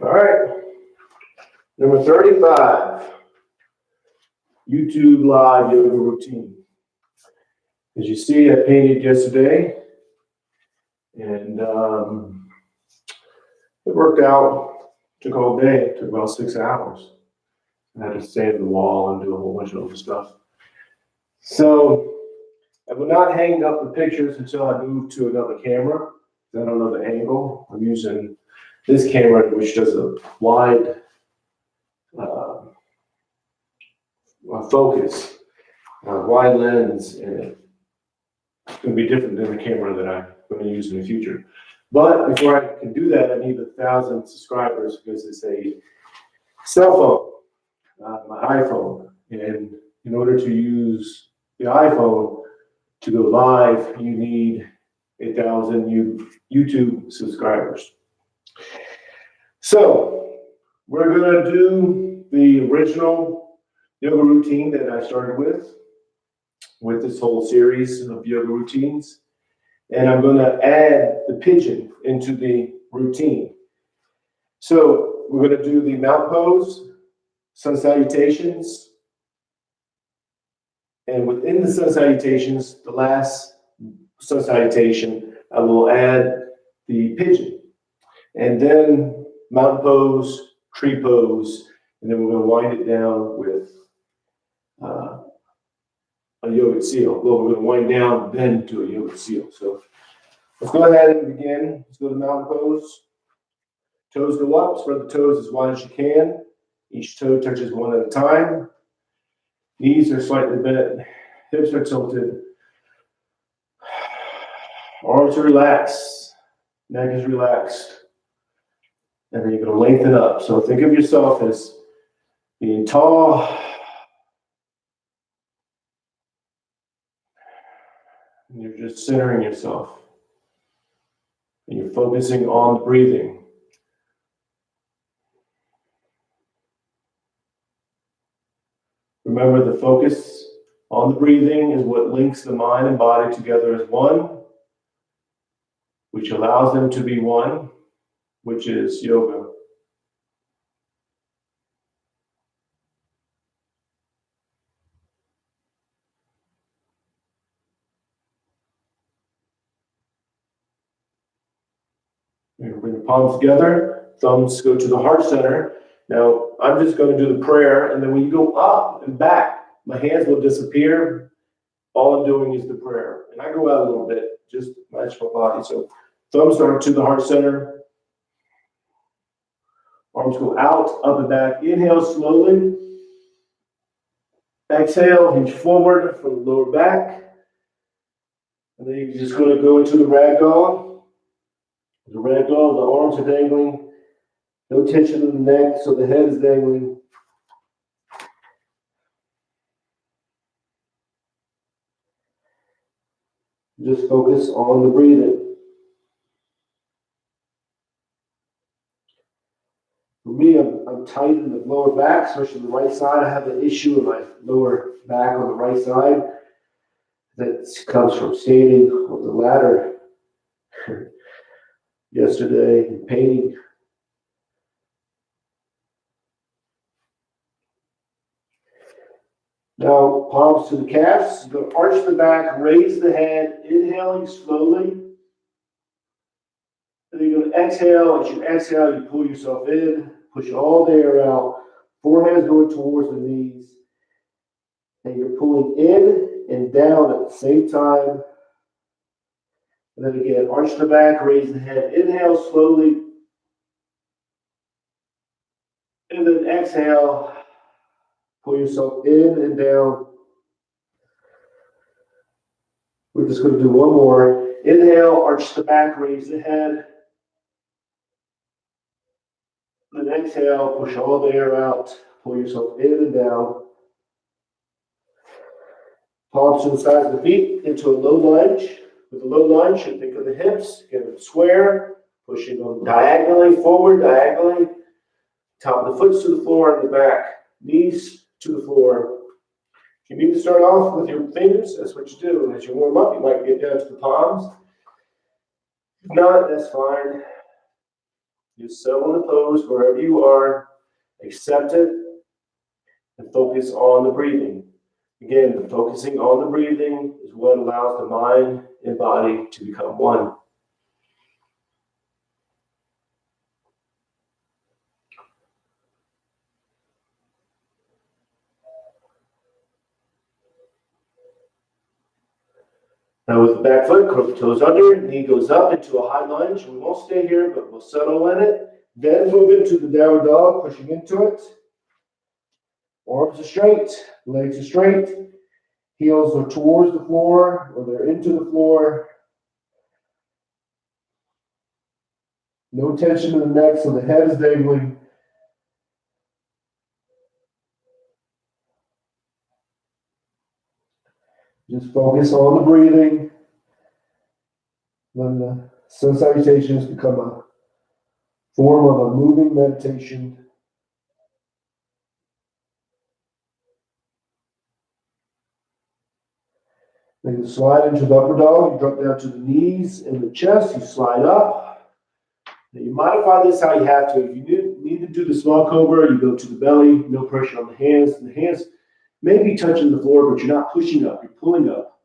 All right. Number 35, YouTube live yoga routine. As you see, I painted yesterday, and it worked out. Took all day. It took about 6 hours. I had to save the wall and do a whole bunch of other stuff. So I will not hang up the pictures until I move to another camera. I don't know the angle. I'm using this camera, which does a wide focus, wide lens, and it's going to be different than the camera that I'm going to use in the future. But before I can do that, I need 1,000 subscribers because it's a cell phone, my iPhone. And in order to use the iPhone to go live, you need 1,000 YouTube subscribers. So we're going to do the original yoga routine that I started with this whole series of yoga routines. And I'm going to add the pigeon into the routine. So we're going to do the mount pose, sun salutations, and within the sun salutations, the last sun salutation, I will add the pigeon. And then mountain pose, tree pose, and then we're going to wind it down with a yogic seal. Well, we're going to wind down, then do a yogic seal. So let's go ahead and begin. Let's go to mountain pose. Toes go up, spread the toes as wide as you can. Each toe touches one at a time. Knees are slightly bent, hips are tilted. Arms are relaxed, neck is relaxed. And then you're going to lengthen up. So think of yourself as being tall. And you're just centering yourself. And you're focusing on the breathing. Remember, the focus on the breathing is what links the mind and body together as one, which allows them to be one, which is yoga. Bring the palms together, thumbs go to the heart center. Now, I'm just going to do the prayer, and then when you go up and back, my hands will disappear. All I'm doing is the prayer. And I go out a little bit, just match my body. So thumbs are to the heart center. Arms go out, up and back. Inhale slowly. Exhale, hinge forward from the lower back. And then you're just going to go into the ragdoll. The ragdoll, the arms are dangling. No tension in the neck, so the head is dangling. Just focus on the breathing. For me, I'm tight in the lower back, especially the right side. I have an issue in my lower back on the right side that comes from standing on the ladder yesterday and painting. Now, palms to the calves. You're going to arch the back, raise the head, inhaling slowly. And then you're going to exhale. As you exhale, you pull yourself in, push all the air out. Forehead is going towards the knees. And you're pulling in and down at the same time. And then again, arch the back, raise the head. Inhale slowly. And then exhale. Pull yourself in and down. We're just going to do one more. Inhale, arch the back, raise the head. Then exhale, push all the air out. Pull yourself in and down. Palms to the sides of the feet into a low lunge. With a low lunge, you think of the hips, get them square, pushing them diagonally forward, diagonally. Top of the foot to the floor and the back. Knees to the floor. If you need to start off with your fingers, that's what you do. As you warm up, you might get down to the palms. If not, that's fine. Just settle in the pose wherever you are, accept it, and focus on the breathing. Again, focusing on the breathing is what allows the mind and body to become one. Now with the back foot, curl the toes under, knee goes up into a high lunge. We won't stay here, but we'll settle in it. Then move into the downward dog, pushing into it. Arms are straight, legs are straight, heels are towards the floor or they're into the floor. No tension in the neck, so the head is dangling. Just focus on the breathing. Then the sun salutations become a form of a moving meditation. Then you slide into the upper dog. You drop down to the knees and the chest. You slide up. Now you modify this how you have to. If you need to do the small cobra, you go to the belly. No pressure on the hands. The hands may be touching the floor, but you're not pushing up. You're pulling up.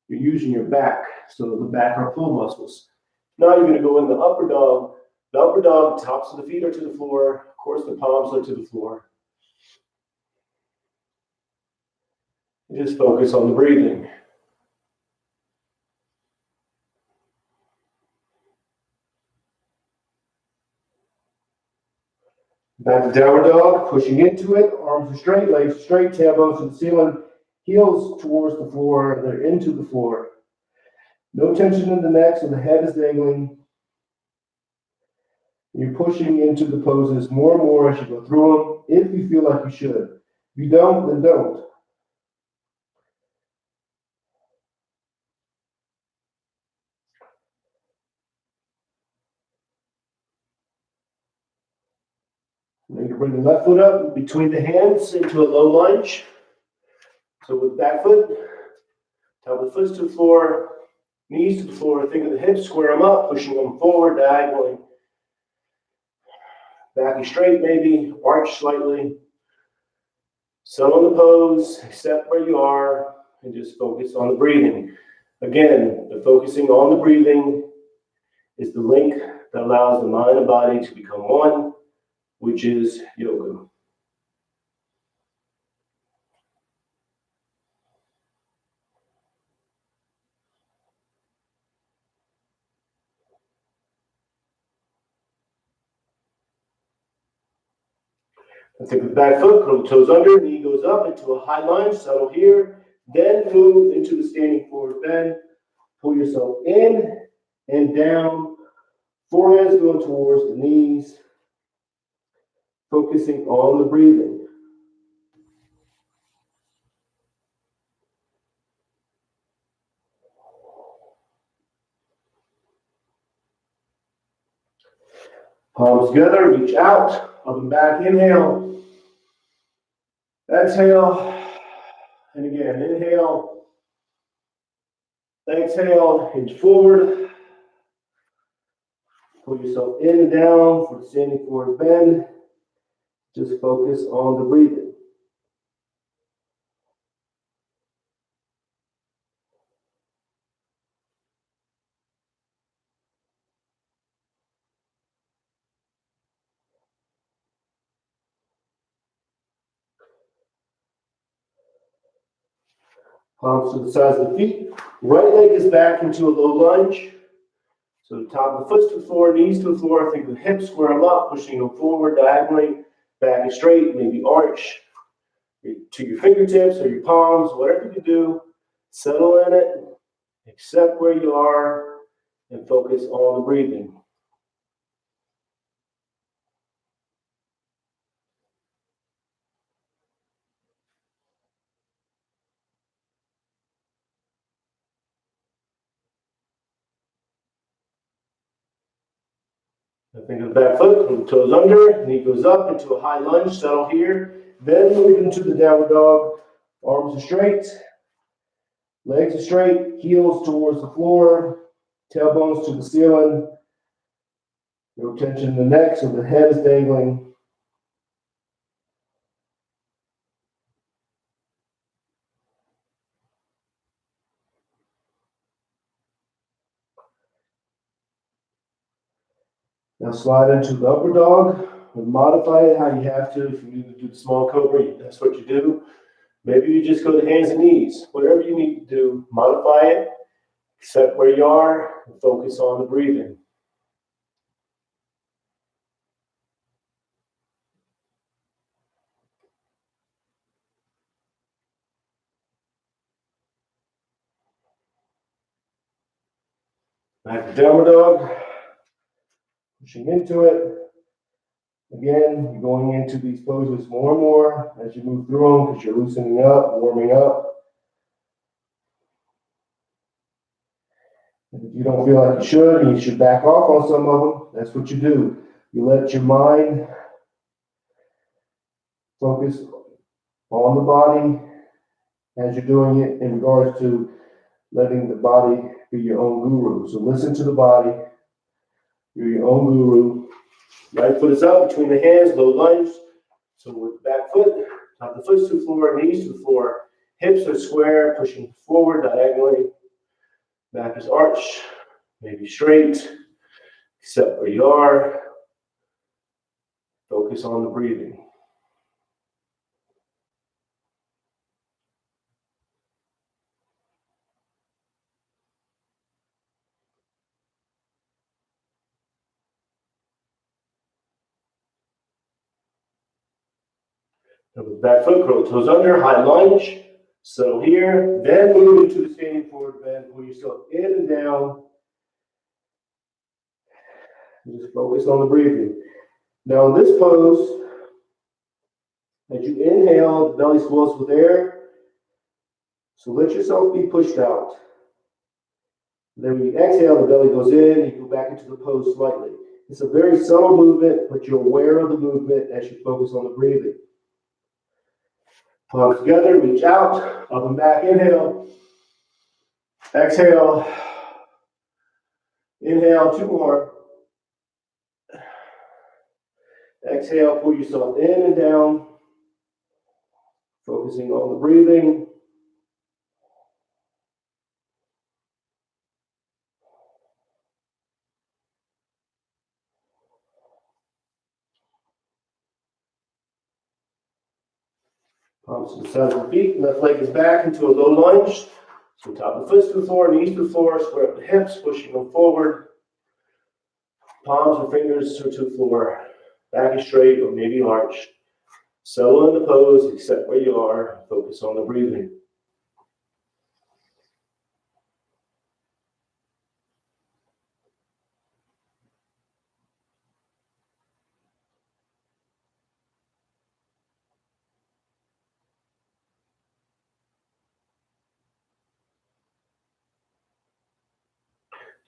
You're using your back, so the back are pull muscles. Now you're going to go in the upper dog. The upper dog, tops of the feet are to the floor. Of course, the palms are to the floor. You just focus on the breathing. Back to downward dog, pushing into it. Arms are straight, legs are straight, tailbones to the ceiling, heels towards the floor. They're into the floor. No tension in the neck, so the head is dangling. You're pushing into the poses more and more as you go through them, if you feel like you should. If you don't, then don't. Now you can bring the left foot up between the hands into a low lunge. So with back foot, top of the foot to the floor, knees to the floor. Think of the hips, square them up, pushing them forward diagonally. Back is straight, maybe arch slightly. Settle in the pose, accept where you are, and just focus on the breathing. Again, the focusing on the breathing is the link that allows the mind and body to become one, which is yoga. Let's take the back foot, curl the toes under, knee goes up into a high lunge, settle here, then move into the standing forward bend. Pull yourself in and down, forehead's going towards the knees, focusing on the breathing. Palms together, reach out, up and back, inhale. Exhale, and again, inhale, exhale, hinge forward, pull yourself in and down for the standing forward bend, just focus on the breathing. Palms to the sides of the feet, right leg is back into a low lunge. So the top of the foot to the floor, knees to the floor. Think of the hips, square them up, pushing them forward diagonally. Back is straight, maybe arch to your fingertips or your palms, whatever you do. Settle in it, accept where you are, and focus on the breathing. Think of the back foot, the toes under, knee goes up into a high lunge, settle here. Then move into the downward dog. Arms are straight, legs are straight, heels towards the floor, tailbones to the ceiling. No tension in the neck, so the head is dangling. Now slide into the upper dog. Modify it how you have to. If you need to do the small cobra, that's what you do. Maybe you just go to hands and knees. Whatever you need to do, modify it, accept where you are, and focus on the breathing. Back to downward dog. Pushing into it. Again, you're going into these poses more and more as you move through them because you're loosening up, warming up. And if you don't feel like you should back off on some of them. That's what you do. You let your mind focus on the body as you're doing it in regards to letting the body be your own guru. So listen to the body. You're your own guru. Right foot is up between the hands, low lunge. So with the back foot, top of the foot to the floor, knees to the floor. Hips are square, pushing forward diagonally. Back is arched, maybe straight. Accept where you are. Focus on the breathing. And with back foot, curl the toes under, high lunge. So here, then move into the standing forward bend. Pull yourself in and down. Just focus on the breathing. Now in this pose, as you inhale, the belly swells with air. So let yourself be pushed out. Then when you exhale, the belly goes in, and you go back into the pose slightly. It's a very subtle movement, but you're aware of the movement as you focus on the breathing. Palms together, reach out, up and back, inhale. Exhale. Inhale, two more. Exhale, pull yourself in and down. Focusing on the breathing. Palms to the sides of the feet. Left leg is back into a low lunge. So top of the foot to the floor, knees to the floor. Square up the hips, pushing them forward. Palms or fingers to the floor. Back is straight or maybe arched. Settle in the pose, accept where you are. Focus on the breathing.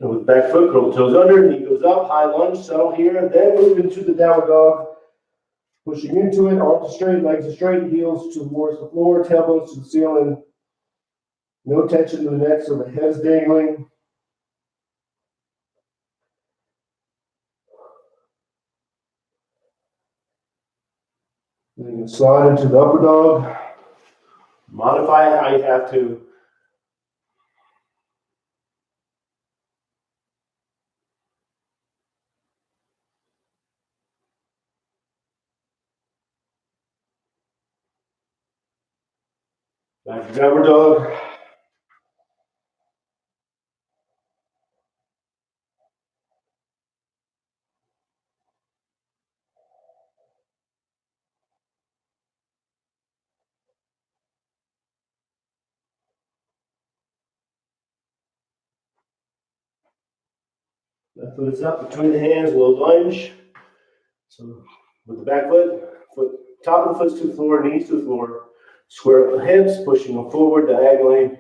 And with back foot, curl the toes under, knee goes up, high lunge, settle here, then move into the downward dog. Pushing into it, arms are straight, legs are straight, heels towards the floor, tailbones to the ceiling. No tension to the neck, so the head's dangling. Then you can slide into the upper dog. Modify it how you have to. Back to downward dog. Left foot is up between the hands, low lunge. So with the back foot, top of the foot to the floor, knees to the floor. Square up the hips, pushing them forward diagonally.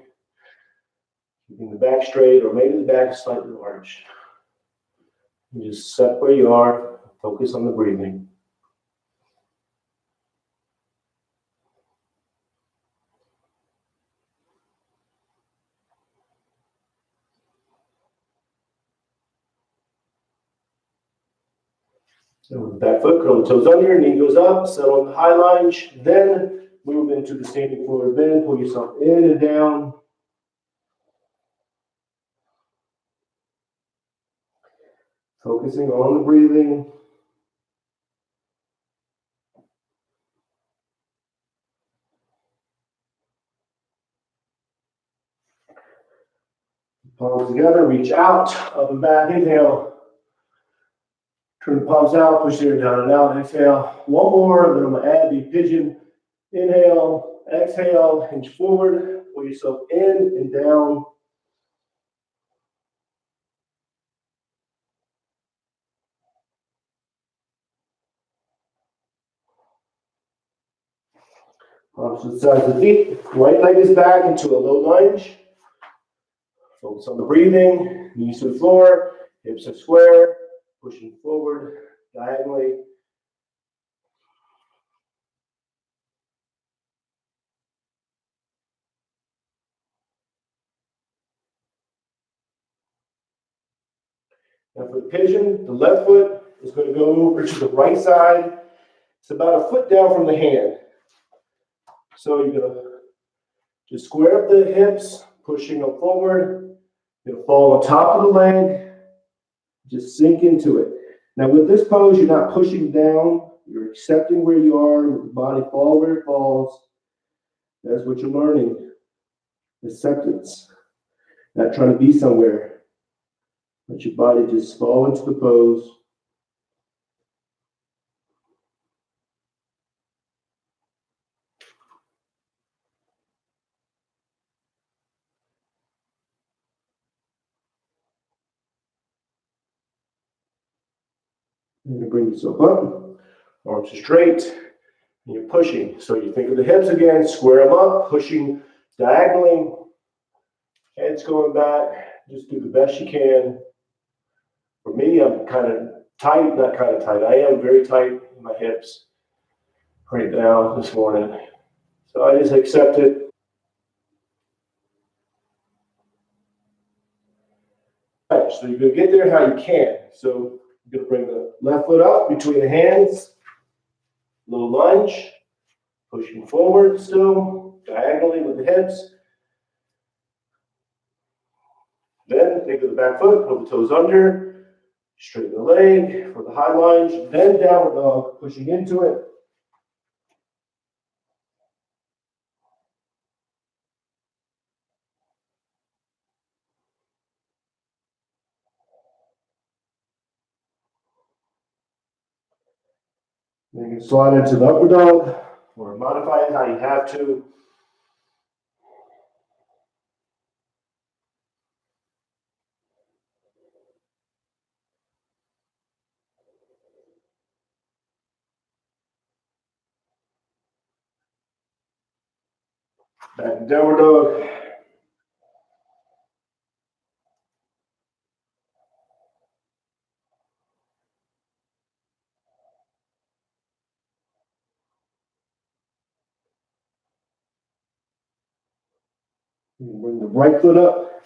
Keeping the back straight, or maybe the back is slightly arched. You just set where you are, focus on the breathing. So with the back foot, curl the toes under, knee goes up, settle on the high lunge, then move into the standing forward bend, pull yourself in and down. Focusing on the breathing. Palms together, reach out, up and back, inhale. Turn the palms out, push the air down and out, exhale. One more, then I'm gonna add the pigeon. Inhale, exhale, hinge forward, pull yourself in and down. Opposite sides of the feet. Right leg is back into a low lunge. Focus on the breathing. Knees to the floor. Hips are square. Pushing forward diagonally. Now for the pigeon, the left foot is going to go over to the right side. It's about a foot down from the hand. So you're going to just square up the hips, pushing them forward. You're going to fall on top of the leg. Just sink into it. Now with this pose, you're not pushing down. You're accepting where you are. Let the body fall where it falls. That's what you're learning. Acceptance. Not trying to be somewhere. Let your body just fall into the pose. And you bring yourself up. Arms are straight. And you're pushing. So you think of the hips again. Square them up. Pushing diagonally. Head's going back. Just do the best you can. For me, I'm kind of tight. Not kind of tight. I am very tight in my hips right now this morning. So I just accept it. So you're going to get there how you can. So you're going to bring the left foot up between the hands. Low lunge. Pushing forward still. Diagonally with the hips. Then think of the back foot. Pull the toes under. Straighten the leg for the high lunge. Then downward dog. Pushing into it. Then you can slide into the upward dog or modify it how you have to. Back to downward dog. Bring the right foot up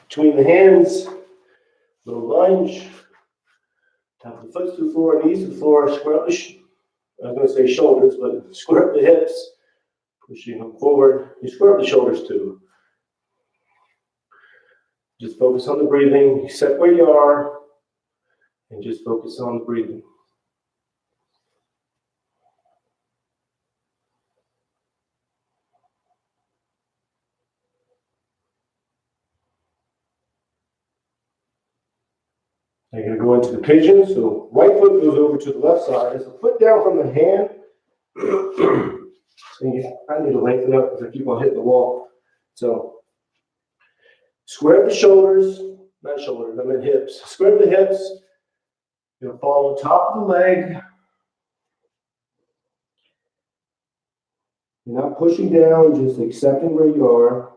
between the hands. Little lunge. Top of the foot to the floor, knees to the floor. Square up the, I was going to say shoulders, but square up the hips. Pushing them forward. You square up the shoulders too. Just focus on the breathing. Accept where you are. And just focus on the breathing. Now you're going to go into the pigeon. So right foot goes over to the left side. There's a foot down from the hand. I need to lengthen up because I keep on hitting the wall. So square the shoulders, not shoulders, I meant hips. Square the hips. You'll fall on top of the leg. You're not pushing down, just accepting where you are.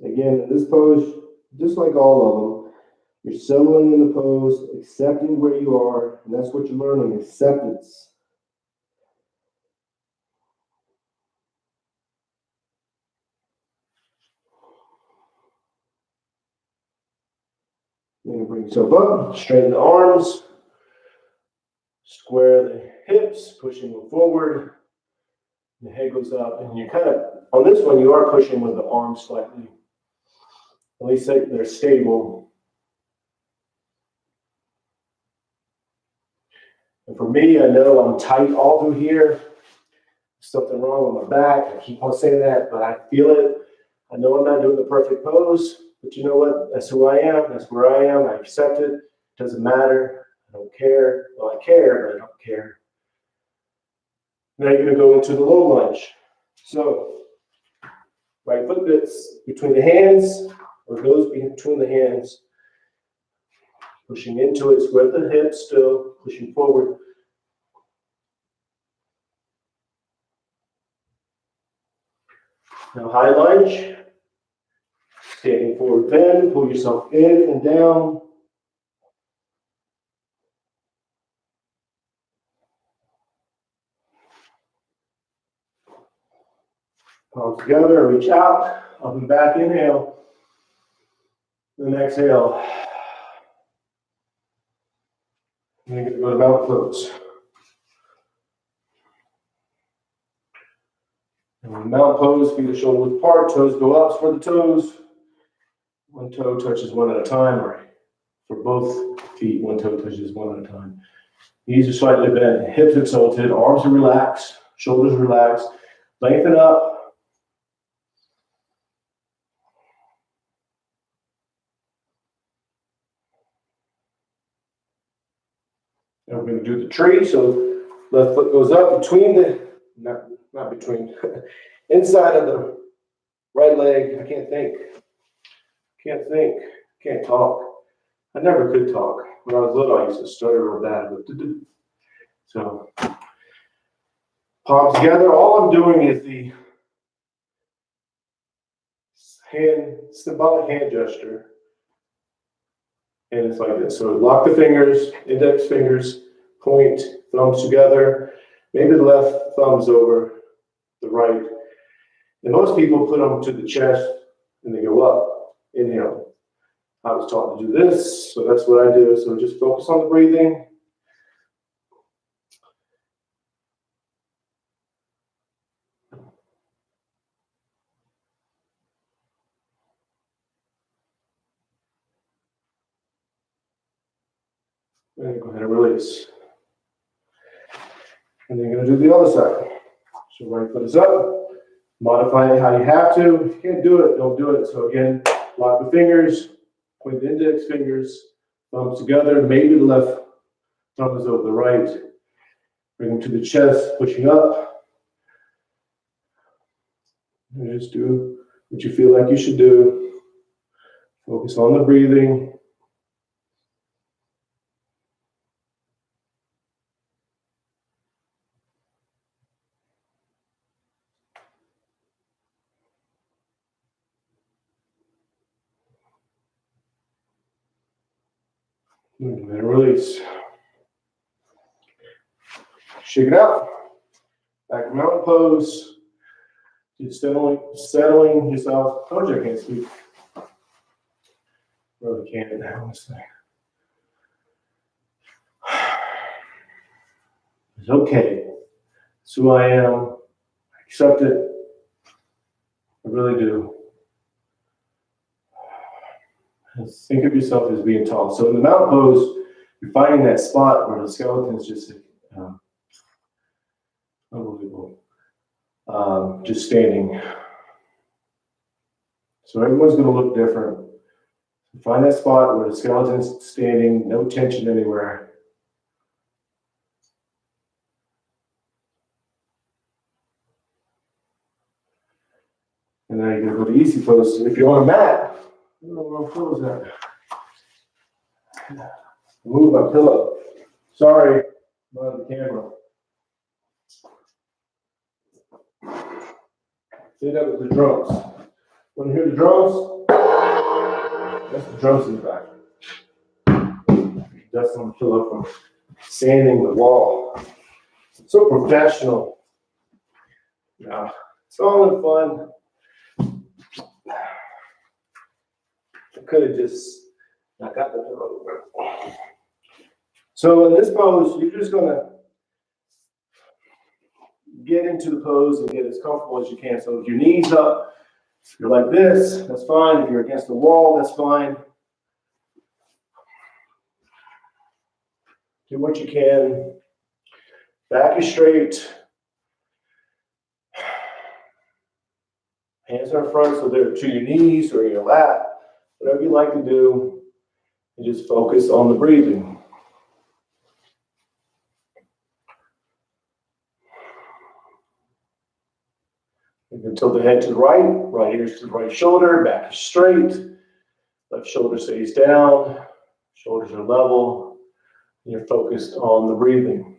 Again, in this pose, just like all of them, you're settling in the pose, accepting where you are, and that's what you're learning, acceptance. Then bring yourself up, straighten the arms, square the hips, pushing them forward. The head goes up, and you kind of, on this one, you are pushing with the arms slightly. At least they're stable. And for me, I know I'm tight all through here. There's something wrong with my back. I keep on saying that, but I feel it. I know I'm not doing the perfect pose, but you know what? That's who I am. That's where I am. I accept it. It doesn't matter. I don't care. Well, I care, but I don't care. Now you're going to go into the low lunge. So, right foot fits between the hands, or goes between the hands. Pushing into it, square the hips still, pushing forward. Now high lunge. Standing forward bend, pull yourself in and down. Palms together, reach out, up and back, inhale. Then exhale. And you're going to go to mountain pose. And in mountain pose, feet are shoulder width apart, toes go up, spread the toes. One toe touches one at a time, or for both feet, one toe touches one at a time. Knees are slightly bent, hips are tilted, arms are relaxed, shoulders relaxed. Lengthen up. And we're going to do the tree. So left foot goes up between the, not between, inside of the right leg. I can't talk. I never could talk. When I was little, I used to stutter real bad. So, palms together. All I'm doing is the symbolic hand gesture. And it's like this. So lock the fingers, index fingers, point, thumbs together. Maybe the left thumb's over the right. And most people put them to the chest and they go up. Inhale. I was taught to do this, so that's what I do. So just focus on the breathing. And go ahead and release. And then you're going to do the other side. So right foot is up. Modify it how you have to. If you can't do it, don't do it. So again, lock the fingers, point the index fingers, thumbs together. Maybe the left thumb is over the right. Bring them to the chest, pushing up. And just do what you feel like you should do. Focus on the breathing. And release. Shake it out. Back to mountain pose. Just settling yourself. I told you I can't speak. Really can't. Honestly. It's okay. It's who I am. I accept it. I really do. Think of yourself as being tall. So in the mountain pose, you're finding that spot where the skeleton is just unbelievable. Just standing. So everyone's going to look different. Find that spot where the skeleton is standing, no tension anywhere. And then you're going to go to easy pose. If you're on a mat, I don't know where my pillow's at. Move my pillow. Sorry, I'm on the camera. See, that was the drums. Want to hear the drums? That's the drums in the back. Dust on the pillow from sanding the wall. So professional. Yeah, it's all in fun. I could have just I got the pillow. So in this pose, you're just gonna get into the pose and get as comfortable as you can. So if your knees up, if you're like this, that's fine. If you're against the wall, that's fine. Do what you can. Back is straight. Hands are in front, so they're to your knees or your lap. Whatever you like to do, and just focus on the breathing. You can tilt the head to the right, right ear to the right shoulder, back is straight, left shoulder stays down, shoulders are level, and you're focused on the breathing.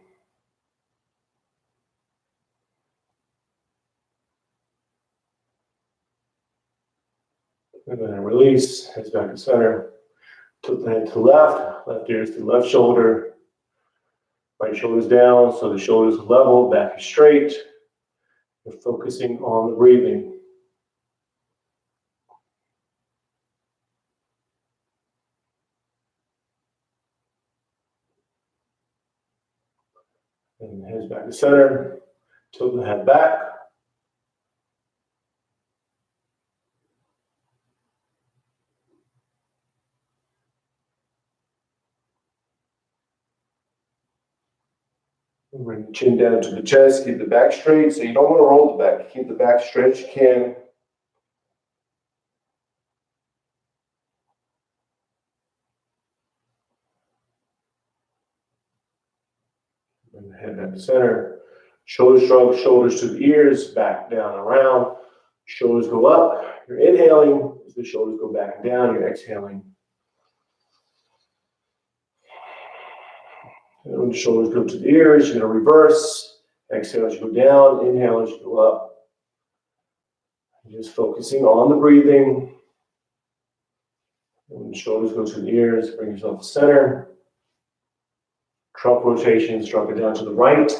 And then release, heads back to center, tilt the head to the left ear to the left shoulder, right shoulder's down, so the shoulders are level, back is straight. You're focusing on the breathing. And heads back to center, tilt the head back. And bring the chin down to the chest, keep the back straight. So you don't want to roll the back, keep the back straight as you can. And head back to center. Shoulders shrug, shoulders to the ears, back down and around. Shoulders go up. You're inhaling as the shoulders go back and down. You're exhaling. And when the shoulders go to the ears, you're going to reverse. Exhale as you go down. Inhale as you go up. You're just focusing on the breathing. And when the shoulders go to the ears, bring yourself to center. Trunk rotations, drop it down to the right,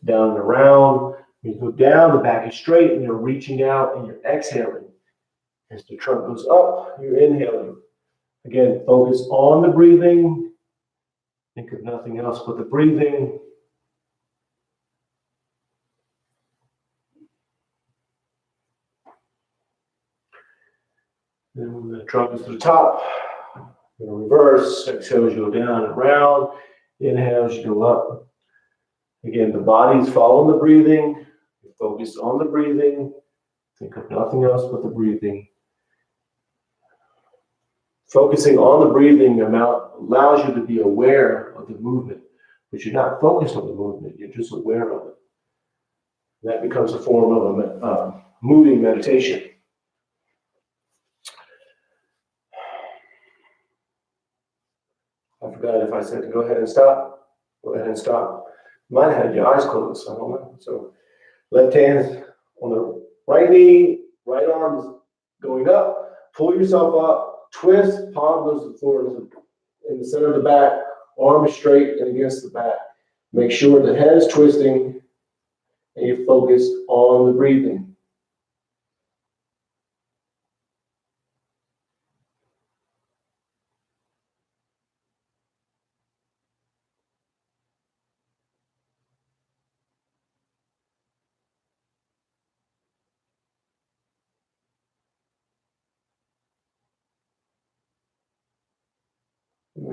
down and around. When you go down, the back is straight, and you're reaching out and you're exhaling. As the trunk goes up, you're inhaling. Again, focus on the breathing. Think of nothing else but the breathing. Then when the trunk is to the top, you're going to reverse. Exhale as you go down and around. Inhale as you go up. Again, the body's following the breathing. You're focused on the breathing. Think of nothing else but the breathing. Focusing on the breathing allows you to be aware of the movement, but you're not focused on the movement, you're just aware of it. That becomes a form of a moving meditation. I forgot if I said to go ahead and stop. Go ahead and stop. You might have had your eyes closed, I don't know. So left hand on the right knee, right arm is going up. Pull yourself up, twist, palm goes to the floor in the center of the back, arm is straight and against the back. Make sure the head is twisting and you're focused on the breathing.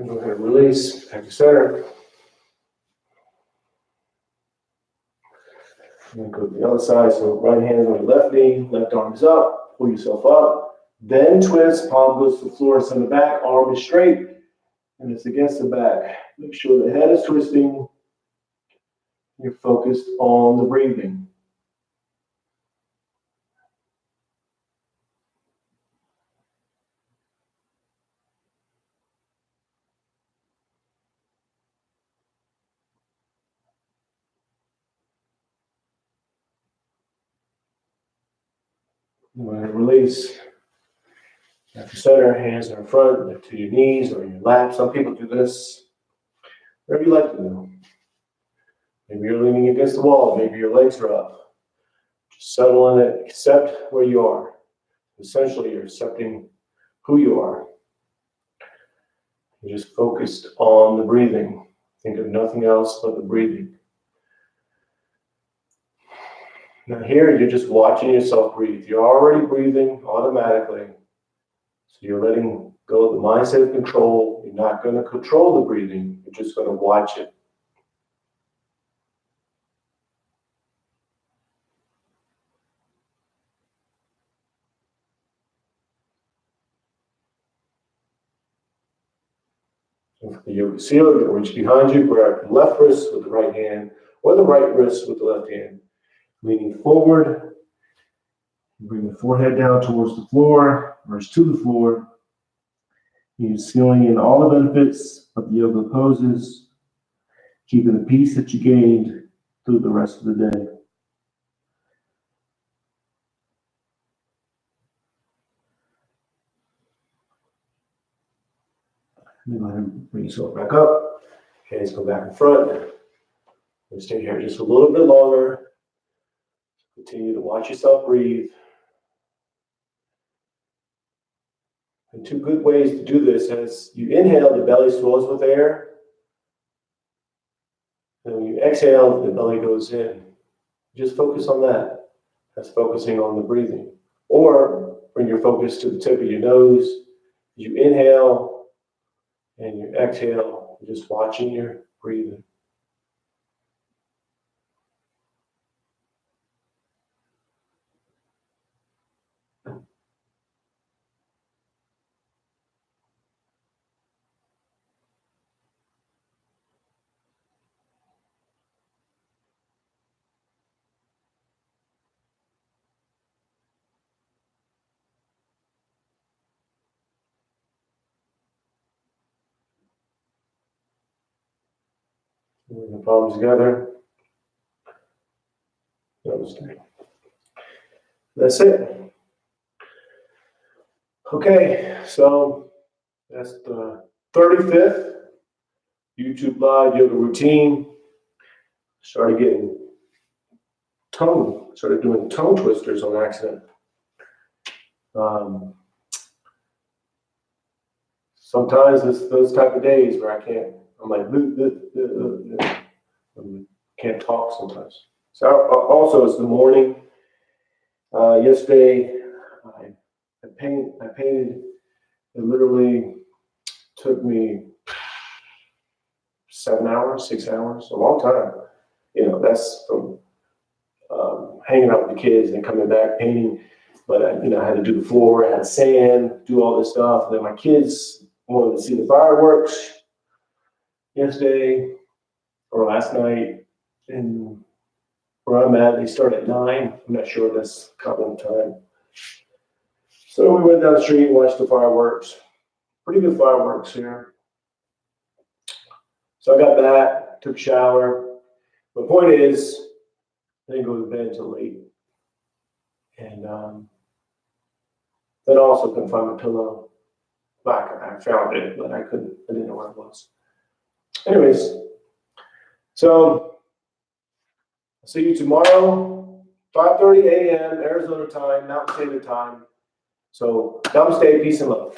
Go ahead and release, back to center. And then go to the other side. So right hand on the left knee, left arm is up, pull yourself up. Then twist, palm goes to the floor, send it back, arm is straight, and it's against the back. Make sure the head is twisting. You're focused on the breathing. Go ahead and release. Back to center, hands are in front, to your knees or your lap. Some people do this. Whatever you like to do. Maybe you're leaning against the wall. Maybe your legs are up. Just settle in it. Accept where you are. Essentially, you're accepting who you are. You're just focused on the breathing. Think of nothing else but the breathing. Now here, you're just watching yourself breathe. You're already breathing automatically. So you're letting go of the mindset of control. You're not going to control the breathing. You're just going to watch it. So for the yoga seal, you reach behind you, grab the left wrist with the right hand, or the right wrist with the left hand. Leaning forward, bring the forehead down towards the floor, or to the floor. You're sealing in all the benefits of the yoga poses, keeping the peace that you gained through the rest of the day. Then go ahead and bring yourself back up. Hands go back in front. And stay here just a little bit longer. Continue to watch yourself breathe. And two good ways to do this: as you inhale, the belly swells with air. And when you exhale, the belly goes in. Just focus on that. That's focusing on the breathing. Or bring your focus to the tip of your nose. You inhale and you exhale, just watching your breathing. Bring the palms together. Namaste. That's it. Okay, so that's the 35th YouTube Live Yoga Routine. Started doing tongue twisters on accident. Sometimes it's those type of days where I'm like, can't talk sometimes. So also it's the morning. Yesterday, I painted. It literally took me 7 hours, 6 hours, a long time. That's from hanging out with the kids and coming back painting. But I had to do the floor, I had to sand, do all this stuff. And then my kids wanted to see the fireworks yesterday or last night. And where I'm at, they start at 9. I'm not sure that's common time. So we went down the street and watched the fireworks. Pretty good fireworks here. So I got back, took a shower. The point is, I didn't go to bed until late. And then also couldn't find my pillow. I found it, but I didn't know where it was. Anyways, so I'll see you tomorrow, 5:30 a.m. Arizona time, Mountain Standard Time. So namaste, peace and love.